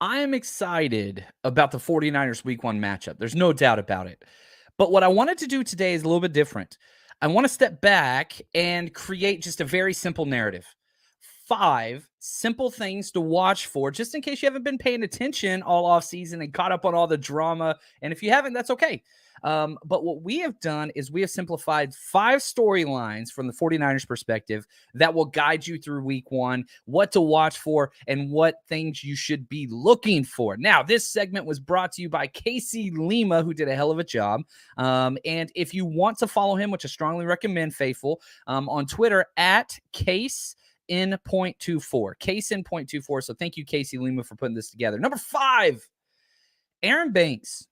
I am excited about the 49ers week 1 matchup. There's no doubt about it. But what I wanted to do today is a little bit different. I want to step back and create just a very simple narrative. 5 simple things to watch for just in case you haven't been paying attention all off season and caught up on all the drama. And if you haven't, that's okay. But what we have done is we have simplified 5 storylines from the 49ers perspective that will guide you through week 1, what to watch for, and what things you should be looking for. Now, this segment was brought to you by Casey Lima, who did a hell of a job. And if you want to follow him, which I strongly recommend, Faithful, on Twitter at Case in .24. Case in .24. So thank you, Casey Lima, for putting this together. Number 5, Aaron Banks.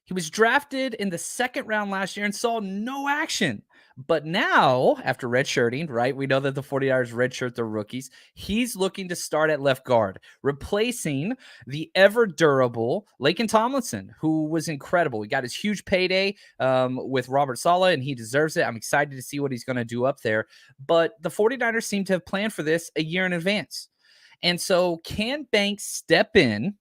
He was drafted in the 2nd round last year and saw no action. But now, after redshirting, right, we know that the 49ers redshirt their rookies. He's looking to start at left guard, replacing the ever-durable Laken Tomlinson, who was incredible. He got his huge payday with Robert Saleh, and he deserves it. I'm excited to see what he's going to do up there. But the 49ers seem to have planned for this a year in advance. And so can Banks step in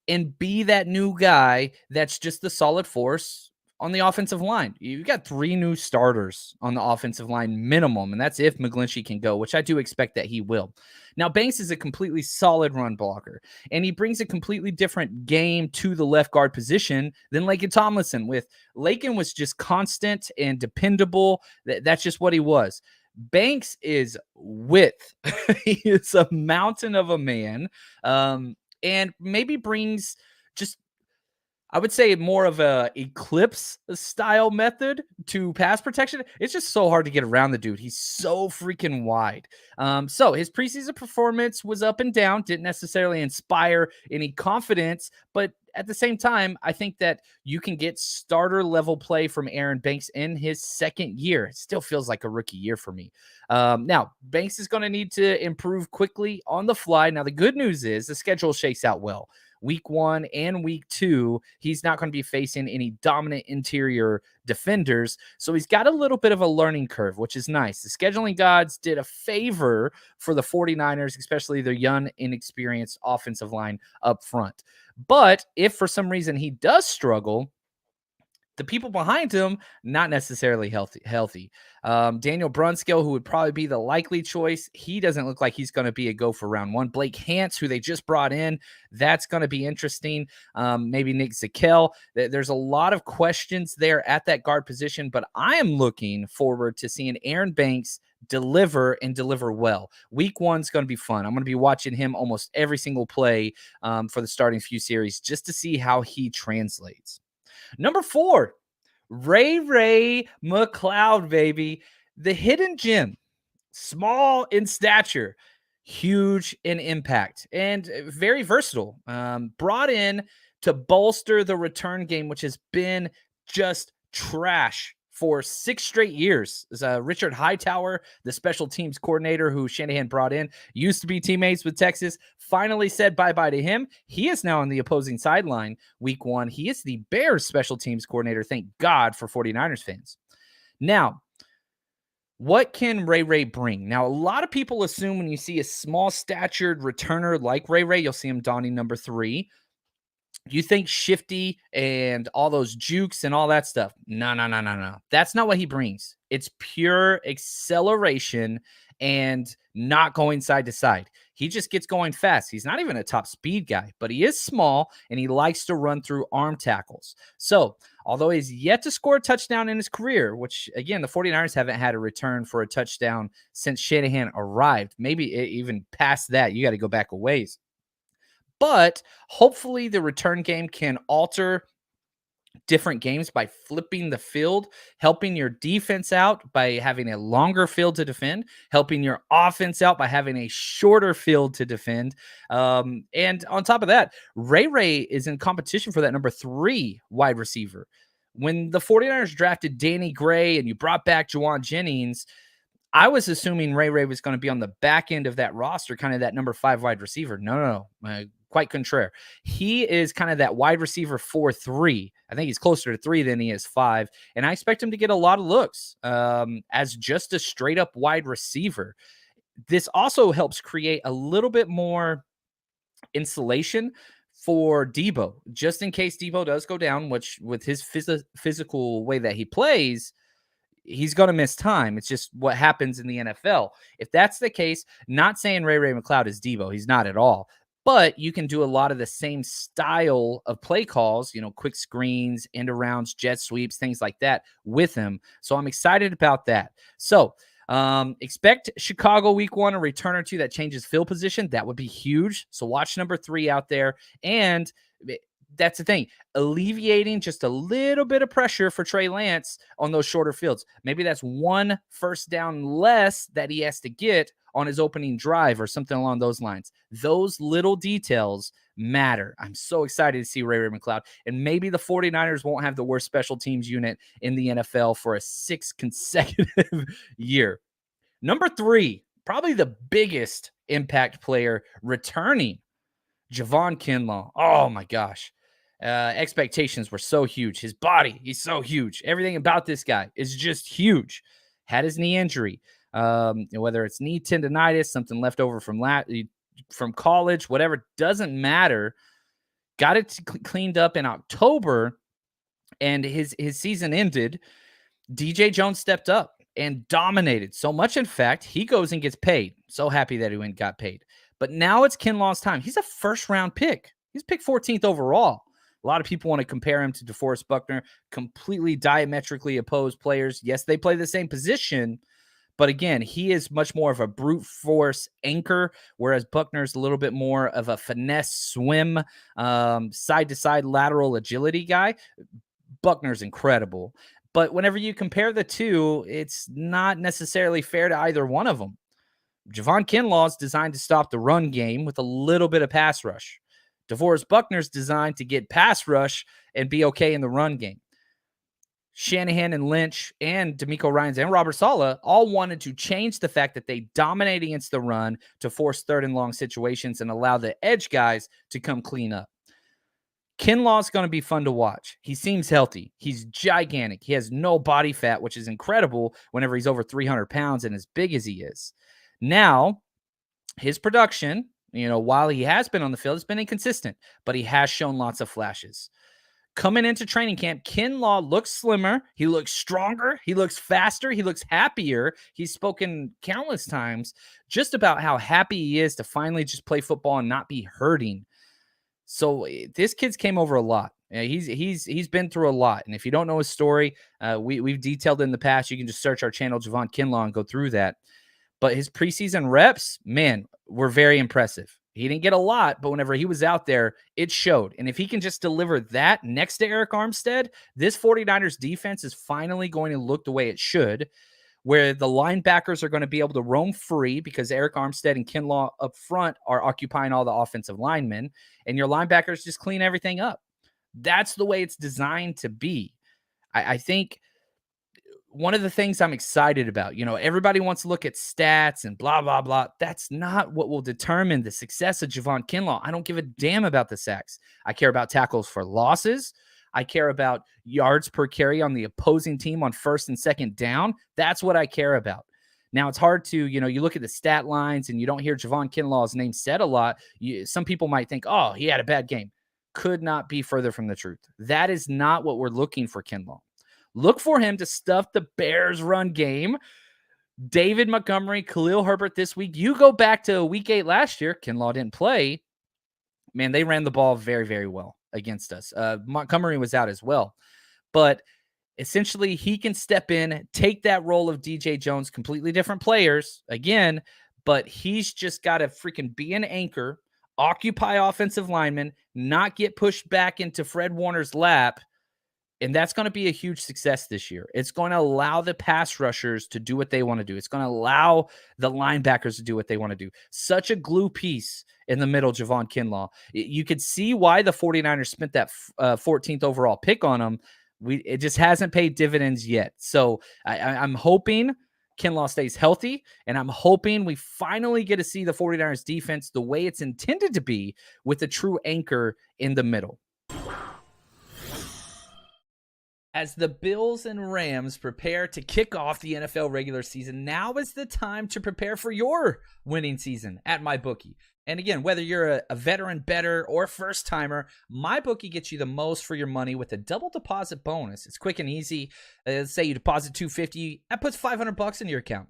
and be that new guy that's just the solid force on the offensive line? You've got 3 new starters on the offensive line minimum, and that's if McGlinchey can go, which I do expect that he will. Now, Banks is a completely solid run blocker, and he brings a completely different game to the left guard position than Laken Tomlinson. With Laken was just constant and dependable. That's just what he was. Banks is width. He is a mountain of a man. And maybe brings just, I would say, more of a eclipse style method to pass protection. It's just so hard to get around the dude. He's so freaking wide. So his preseason performance was up and down, didn't necessarily inspire any confidence, but at the same time, I think that you can get starter level play from Aaron Banks in his 2nd year. It still feels like a rookie year for me. Now, Banks is going to need to improve quickly on the fly. Now, the good news is the schedule shakes out well. Week 1 and week 2, he's not going to be facing any dominant interior defenders. So he's got a little bit of a learning curve, which is nice. The scheduling gods did a favor for the 49ers, especially their young, inexperienced offensive line up front. But if for some reason he does struggle, the people behind him, not necessarily healthy. Daniel Brunskill, who would probably be the likely choice, he doesn't look like he's going to be a go for round 1. Blake Hance, who they just brought in, that's going to be interesting. Maybe Nick Zakelj. There's a lot of questions there at that guard position, but I am looking forward to seeing Aaron Banks deliver and deliver well. Week 1's going to be fun. I'm going to be watching him almost every single play for the starting few series just to see how he translates. Number 4, Ray McLeod, baby. The hidden gem, small in stature, huge in impact, and very versatile. Brought in to bolster the return game, which has been just trash for 6 straight years. Richard Hightower, the special teams coordinator who Shanahan brought in, used to be teammates with Texas, finally said bye-bye to him. He is now on the opposing sideline week 1. He is the Bears special teams coordinator. Thank God for 49ers fans. Now, what can Ray bring? Now, a lot of people assume when you see a small-statured returner like Ray, you'll see him donning number 3. You think shifty and all those jukes and all that stuff. No. That's not what he brings. It's pure acceleration and not going side to side. He just gets going fast. He's not even a top speed guy, but he is small and he likes to run through arm tackles. So, although he's yet to score a touchdown in his career, which, again, the 49ers haven't had a return for a touchdown since Shanahan arrived. Maybe even past that. You got to go back a ways. But hopefully the return game can alter different games by flipping the field, helping your defense out by having a longer field to defend, helping your offense out by having a shorter field to defend. And on top of that, Ray is in competition for that number 3 wide receiver. When the 49ers drafted Danny Gray and you brought back Jawan Jennings, I was assuming Ray was going to be on the back end of that roster, kind of that number 5 wide receiver. No. Quite contrary. He is kind of that wide receiver 4-3. I think he's closer to 3 than he is 5. And I expect him to get a lot of looks as just a straight up wide receiver. This also helps create a little bit more insulation for Debo, just in case Debo does go down, which with his physical way that he plays, he's going to miss time. It's just what happens in the NFL. If that's the case, not saying Ray McLeod is Debo. He's not at all. But you can do a lot of the same style of play calls, quick screens, end arounds, jet sweeps, things like that with him. So I'm excited about that. So expect Chicago week 1, a return or two that changes field position. That would be huge. So watch number 3 out there. And that's the thing, alleviating just a little bit of pressure for Trey Lance on those shorter fields. Maybe that's 1 first down less that he has to get on his opening drive or something along those lines. Those little details matter. I'm so excited to see Ray McLeod. And maybe the 49ers won't have the worst special teams unit in the NFL for a 6th consecutive year. Number 3, probably the biggest impact player returning, Javon Kinlaw. Oh my gosh. Expectations were so huge. His body, he's so huge. Everything about this guy is just huge. Had his knee injury, whether it's knee tendonitis, something left over from college, whatever, doesn't matter. Got it cleaned up in October, and his season ended. DJ Jones stepped up and dominated so much. In fact, he goes and gets paid. So happy that he went and got paid. But now it's Kinlaw's time. He's a first-round pick. He's picked 14th overall. A lot of people want to compare him to DeForest Buckner, completely diametrically opposed players. Yes, they play the same position, but again, he is much more of a brute force anchor, whereas Buckner's a little bit more of a finesse swim, side-to-side lateral agility guy. Buckner's incredible. But whenever you compare the two, it's not necessarily fair to either one of them. Javon Kinlaw is designed to stop the run game with a little bit of pass rush. DeForest Buckner's designed to get pass rush and be okay in the run game. Shanahan and Lynch and DeMeco Ryans and Robert Saleh all wanted to change the fact that they dominate against the run to force 3rd and long situations and allow the edge guys to come clean up. Kinlaw's going to be fun to watch. He seems healthy. He's gigantic. He has no body fat, which is incredible whenever he's over 300 pounds and as big as he is. Now, his production, while he has been on the field, it's been inconsistent, but he has shown lots of flashes. Coming into training camp, Kinlaw looks slimmer. He looks stronger. He looks faster. He looks happier. He's spoken countless times just about how happy he is to finally just play football and not be hurting. So this kid's came over a lot. He's been through a lot. And if you don't know his story, we've detailed in the past. You can just search our channel, Javon Kinlaw, and go through that. But his preseason reps, man, were very impressive. He didn't get a lot, but whenever he was out there, it showed. And if he can just deliver that next to Eric Armstead, this 49ers defense is finally going to look the way it should, where the linebackers are going to be able to roam free because Eric Armstead and Kinlaw up front are occupying all the offensive linemen, and your linebackers just clean everything up. That's the way it's designed to be. I think one of the things I'm excited about, everybody wants to look at stats and blah, blah, blah. That's not what will determine the success of Javon Kinlaw. I don't give a damn about the sacks. I care about tackles for losses. I care about yards per carry on the opposing team on 1st and 2nd down. That's what I care about. Now, it's hard to, you look at the stat lines and you don't hear Javon Kinlaw's name said a lot. Some people might think, oh, he had a bad game. Could not be further from the truth. That is not what we're looking for Kinlaw. Look for him to stuff the Bears run game. David Montgomery, Khalil Herbert this week. You go back to week 8 last year. Kinlaw didn't play. Man, they ran the ball very, very well against us. Montgomery was out as well. But essentially, he can step in, take that role of DJ Jones, completely different players, again, but he's just got to freaking be an anchor, occupy offensive linemen, not get pushed back into Fred Warner's lap. And that's going to be a huge success this year. It's going to allow the pass rushers to do what they want to do. It's going to allow the linebackers to do what they want to do. Such a glue piece in the middle, Javon Kinlaw. You could see why the 49ers spent that 14th overall pick on him. It just hasn't paid dividends yet. So I'm hoping Kinlaw stays healthy, and I'm hoping we finally get to see the 49ers defense the way it's intended to be, with a true anchor in the middle. As the Bills and Rams prepare to kick off the NFL regular season, now is the time to prepare for your winning season at MyBookie. And again, whether you're a veteran bettor or first timer, MyBookie gets you the most for your money with a double deposit bonus. It's quick and easy. Let's say you deposit $250, that puts $500 in your account.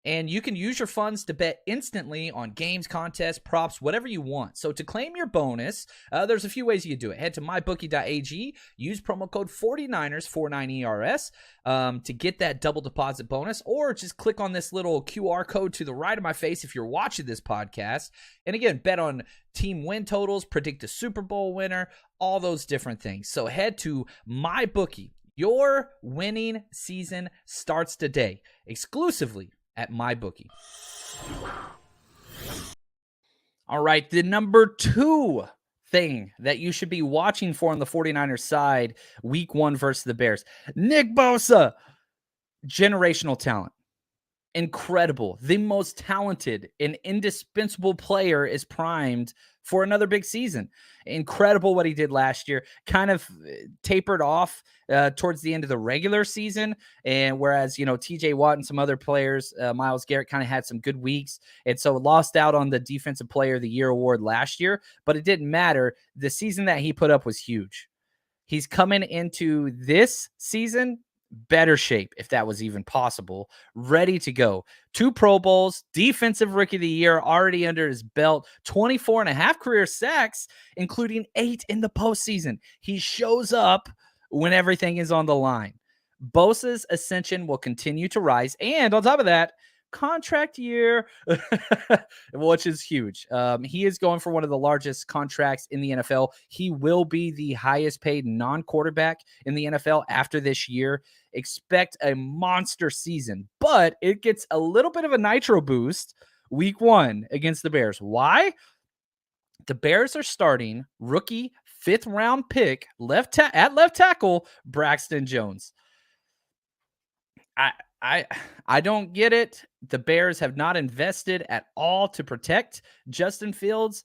And you can use your funds to bet instantly on games, contests, props, whatever you want. So to claim your bonus, there's a few ways you can do it. Head to mybookie.ag, use promo code 49ers, 49ERS, to get that double deposit bonus, or just click on this little QR code to the right of my face if you're watching this podcast. And again, bet on team win totals, predict a Super Bowl winner, all those different things. So head to MyBookie. Your winning season starts today, exclusively at MyBookie. All right, the number 2 thing that you should be watching for on the 49ers side, week 1 versus the Bears. Nick Bosa, generational talent. Incredible. The most talented and indispensable player is primed for another big season. Incredible what he did last year. Kind of tapered off towards the end of the regular season. And whereas, TJ Watt and some other players, Myles Garrett kind of had some good weeks. And so lost out on the Defensive Player of the Year award last year. But it didn't matter. The season that he put up was huge. He's coming into this season better shape, if that was even possible, ready to go. 2 Pro Bowls, Defensive Rookie of the Year already under his belt, 24 and a half career sacks, including 8 in the postseason. He shows up when everything is on the line. Bosa's ascension will continue to rise, and on top of that, contract year, which is huge. He is going for one of the largest contracts in the NFL. He will be the highest paid non-quarterback in the NFL after this year. Expect a monster season, but it gets a little bit of a nitro boost week 1 against the Bears. Why? The Bears are starting rookie 5th round pick at left tackle Braxton Jones. I don't get it. The Bears have not invested at all to protect Justin Fields.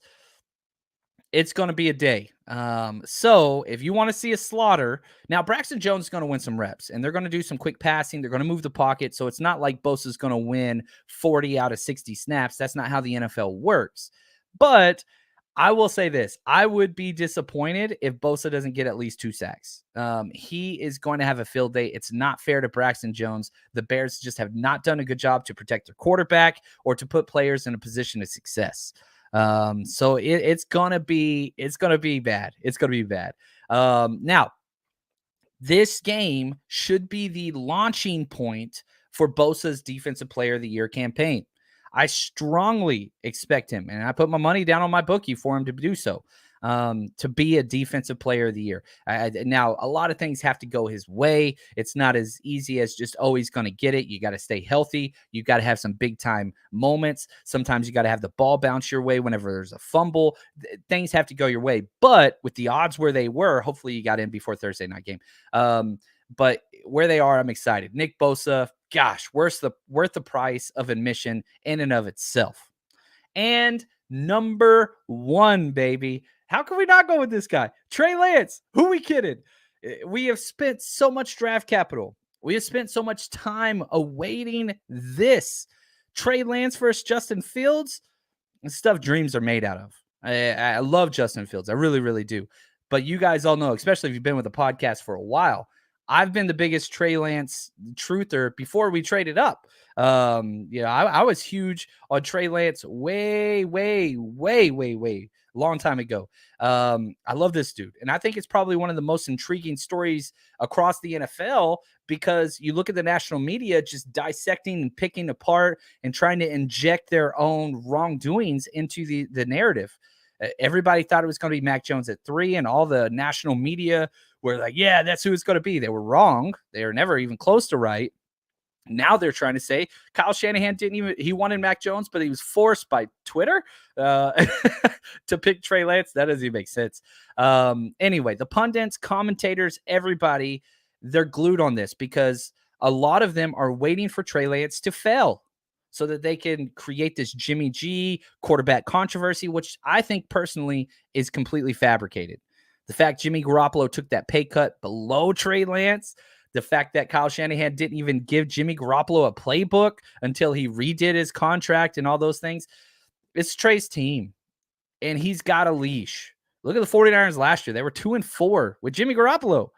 It's going to be a day. So if you want to see a slaughter, now Braxton Jones is going to win some reps, and they're going to do some quick passing. They're going to move the pocket. So it's not like Bosa is going to win 40 out of 60 snaps. That's not how the NFL works. But I will say this. I would be disappointed if Bosa doesn't get at least 2 sacks. He is going to have a field day. It's not fair to Braxton Jones. The Bears just have not done a good job to protect their quarterback or to put players in a position of success. So it's going to be bad. It's going to be bad. Now, this game should be the launching point for Bosa's Defensive Player of the Year campaign. I strongly expect him, and I put my money down on MyBookie for him to do so, to be a Defensive Player of the Year. Now, a lot of things have to go his way. It's not as easy as just, he's going to get it. You got to stay healthy. You got to have some big-time moments. Sometimes you got to have the ball bounce your way whenever there's a fumble. Things have to go your way. But with the odds where they were, hopefully you got in before Thursday night game. But where they are, I'm excited. Nick Bosa, gosh, worth the price of admission in and of itself. And number 1, baby. How can we not go with this guy? Trey Lance. Who we kidding? We have spent so much draft capital. We have spent so much time awaiting this. Trey Lance versus Justin Fields. Stuff dreams are made out of. I love Justin Fields. I really, really do. But you guys all know, especially if you've been with the podcast for a while, I've been the biggest Trey Lance truther before we traded up. I was huge on Trey Lance way long time ago. I love this dude. And I think it's probably one of the most intriguing stories across the NFL, because you look at the national media just dissecting and picking apart and trying to inject their own wrongdoings into the narrative. Everybody thought it was going to be Mac Jones at 3, and all the national media were like, yeah, that's who it's going to be. They were wrong. They were never even close to right. Now they're trying to say Kyle Shanahan he wanted Mac Jones, but he was forced by Twitter to pick Trey Lance. That doesn't even make sense. Anyway, the pundits, commentators, everybody, they're glued on this because a lot of them are waiting for Trey Lance to fail so that they can create this Jimmy G quarterback controversy, which I think personally is completely fabricated. The fact Jimmy Garoppolo took that pay cut below Trey Lance, the fact that Kyle Shanahan didn't even give Jimmy Garoppolo a playbook until he redid his contract and all those things. It's Trey's team. and he's got a leash. Look at the 49ers last year. They were 2-4 with Jimmy Garoppolo.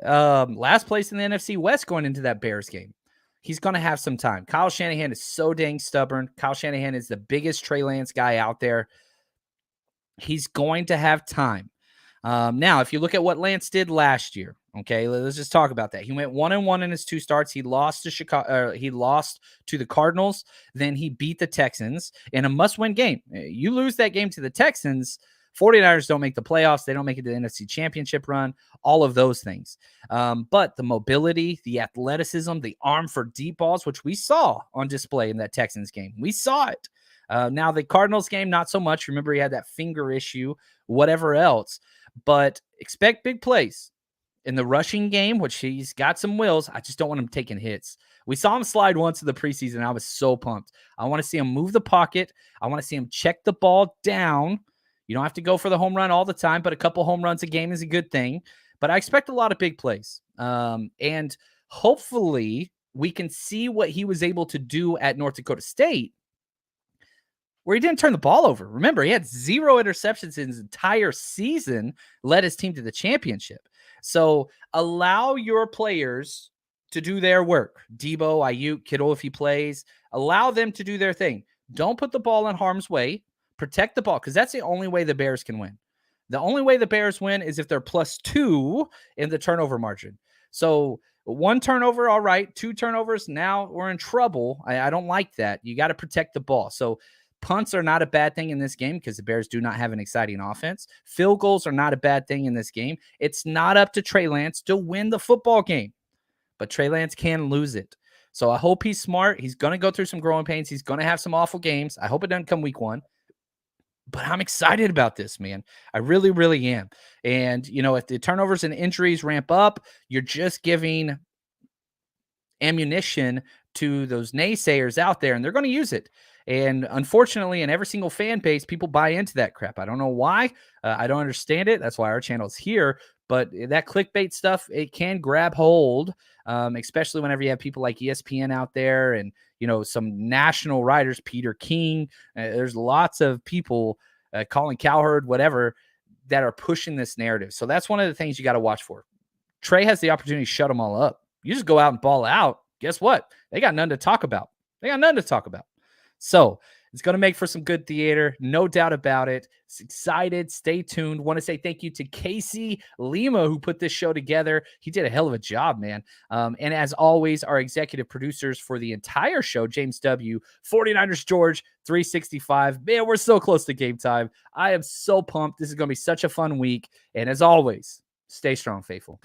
Last place in the NFC West going into that Bears game. He's going to have some time. Kyle Shanahan is so dang stubborn. Kyle Shanahan is the biggest Trey Lance guy out there. He's going to have time. Now, if you look at what Lance did last year, okay, let's just talk about that. He went 1-1 in his 2 starts. He lost to Chicago. He lost to the Cardinals. Then he beat the Texans in a must-win game. You lose that game to the Texans, 49ers don't make the playoffs. They don't make it to the NFC Championship run, all of those things. But the mobility, the athleticism, the arm for deep balls, which we saw on display in that Texans game. We saw it. Now, the Cardinals game, not so much. Remember, he had that finger issue, whatever else. But expect big plays. In the rushing game, which he's got some wills, I just don't want him taking hits. We saw him slide once in the preseason. I was so pumped. I want to see him move the pocket. I want to see him check the ball down. You don't have to go for the home run all the time, but a couple home runs a game is a good thing. But I expect a lot of big plays. And hopefully we can see what he was able to do at North Dakota State, where he didn't turn the ball over. Remember, he had 0 interceptions in his entire season, led his team to the championship. So allow your players to do their work. Debo, Ayuk, Kittle, if he plays, allow them to do their thing. Don't put the ball in harm's way. Protect the ball, because that's the only way the Bears can win. The only way the Bears win is if they're +2 in the turnover margin. So 1 turnover, all right. 2 turnovers, now we're in trouble. I don't like that. You got to protect the ball. So punts are not a bad thing in this game because the Bears do not have an exciting offense. Field goals are not a bad thing in this game. It's not up to Trey Lance to win the football game, but Trey Lance can lose it. So I hope he's smart. He's going to go through some growing pains. He's going to have some awful games. I hope it doesn't come week 1. But I'm excited about this, man. I really, really am. And, if the turnovers and injuries ramp up, you're just giving ammunition to those naysayers out there, and they're going to use it. And unfortunately, in every single fan base, people buy into that crap. I don't know why. I don't understand it. That's why our channel is here. But that clickbait stuff, it can grab hold, especially whenever you have people like ESPN out there and, some national writers, Peter King. There's lots of people, Colin Cowherd, whatever, that are pushing this narrative. So that's one of the things you got to watch for. Trey has the opportunity to shut them all up. You just go out and ball out. Guess what? They got nothing to talk about. So it's going to make for some good theater. No doubt about it. It's excited. Stay tuned. Want to say thank you to Casey Lima, who put this show together. He did a hell of a job, man. And as always, our executive producers for the entire show, James W., 49ers George, 365. Man, we're so close to game time. I am so pumped. This is going to be such a fun week. And as always, stay strong, faithful.